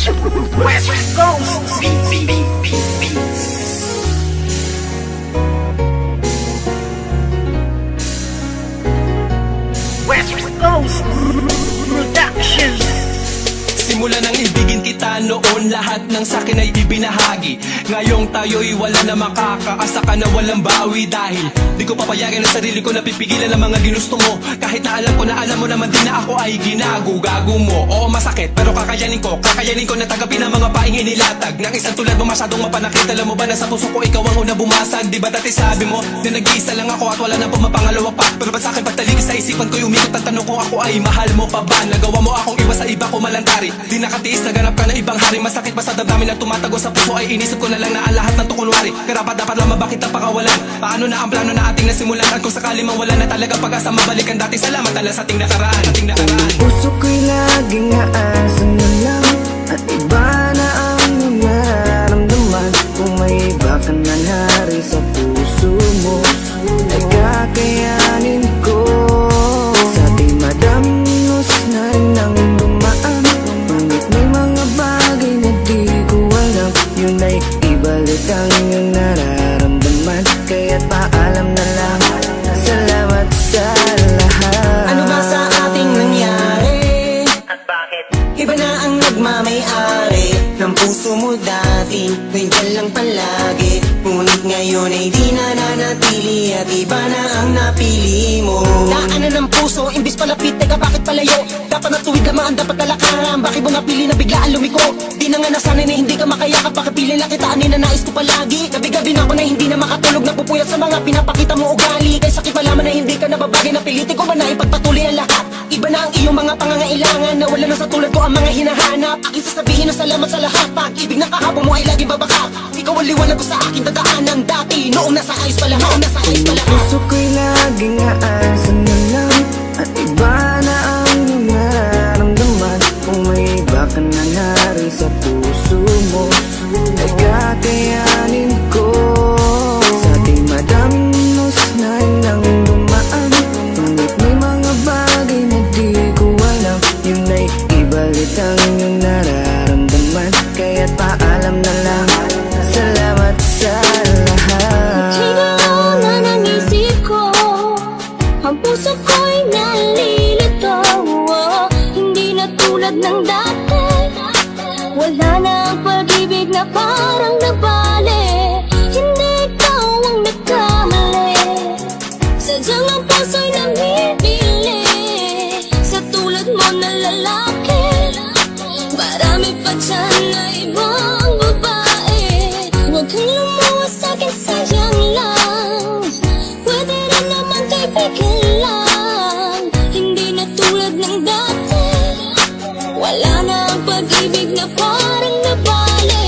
West Coast Beats. West Coast Productions. Simula nang ibigin kita noon, lahat ng sakin ay ibinahagi. Ngayong tayo'y wala na makakaasa ka na walang bawi. Dahil di ko papayagan ang sarili ko na pipigilan ang mga ginusto mo. Kahit na alam ko na alam mo naman din na ako ay ginago-gago mo. Oo masakit pero kakayanin ko na tagapin ang mga paing inilatag ng isang tulad mo masyadong mapanakit. Alam mo ba na sa puso ko ikaw ang una bumasag? Di ba dati sabi mo na nag-iisa lang ako at wala nang pumapangalawa pa? Pero ba't sa'kin pagtaligid sa isipan ko umikot ang tanong kung ako ay mahal mo pa ba? Nagawa mo akong iba sa iba ko malantari. Di nakatiis, naganap ka na ibang hari. Masakit ba sa damdamin na tumatago sa puso ay inisip ko na lang na ang lahat ng tukunwari. Karapat dapat lang mabakit ang pakawalan. Paano na ang plano na ating nasimulan? At kung sakali mang wala na talaga pag-asa mabalikan dati. Salamat na lang sa ating nakaraan. Puso ko'y laging aasan na lang at iba na ang nararamdaman. Kung may iba ka na nari sa puso mo ay kakayanin ko. Sa ating madamnos na nang dumaan, ngunit may mga bagay na di ko alam. Yun ay ibalik ang iyong nararamdaman. Kaya't paalam na lang, salamat sa lahat. Ano ba sa ating nangyari? At bakit? Iba na ang nagmamay-ari ng puso mo dati. Nandiyan lang palagi, ngunit ngayon ay di na nanatili. At iba na ang napili mo. Daanan ng puso, imbis palapit, teka bakit palayo? Dapat natuwid lamaan, dapat talakaran. Bakit mo napili na biglaan lumiko? Di na nga nasanay na hindi ka makayakap. Bakit pili na kita, na nais ko palagi? Gabi-gabi na ako na hindi na makatulog. Napupuyat sa mga pinapakita mo ugali. Kay sakit malaman na hindi ka nababagay. Napilitin ko ba na ipagpatuloy ang lahat? Iba na ang iyong mga pangangailangan. Nawala na sa tulad ko ang mga hinahanap. Aking sasabihin na salamat sa lahat. Pag-ibig na kahapon mo ay laging babaka. Ikaw ang liwanag ko sa aking dadaanan dati. Noong nasa ayos pa lahat, Puso ko'y laging aasan na lang at iba na ang iyong nararamdaman. Kung may iba ka na nari sa puso mo ay kakayanin ko. Sa ating madamnos na nang dumaan, ngunit may mga bagay na di ko alam. Yun ay ibalik ang iyong nararamdaman. Kaya't paalam na lang, salamat sa lahat. Ang puso ko'y nalilito, hindi na tulad ng dati. Wala na ang pag-ibig na parang nabali. Hindi ikaw ang nagkamali. Sadyang ang puso'y namimili sa tulad mo na lalaki. Marami pa dyan na ibang babae. Huwag kang lumuwas sa'kin, sayang lang. Pwede rin naman kaibigan lang. Hindi na tulad ng dati. Wala na ang pag-ibig na parang nabali.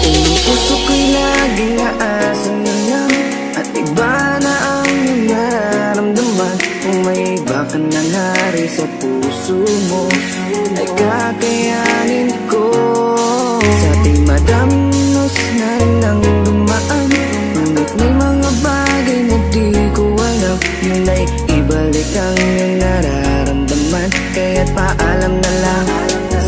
Puso ko'y laging aasan na lang at iba na ang iyong nararamdaman. Kung may iba ka na nari sa puso mo ay kakayanin ko. Sa ating madamnos na nang dumaan, ngunit may mga bagay na di ko alam. Yun ay ibalik ang iyong nararamdaman. Kaya't paalam na lang,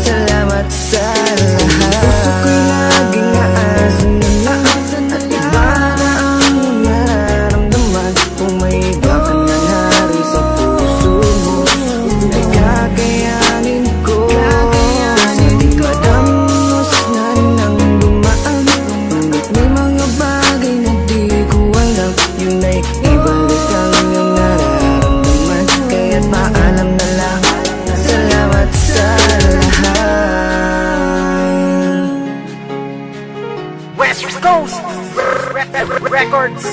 salamat sa lahat. Puso ko'y laging aasan na lang at iba na ang iyong nararamdaman. Kung may iba ka na nari sa puso mo ay kakayanin ko. Sa ating madamnos na nang dumaan, ngunit may mga bagay na di ko alam. Yun ay ibalik ang iyong nararamdaman. Kaya't paalam na lang, salamat sa lahat. West Coast Records.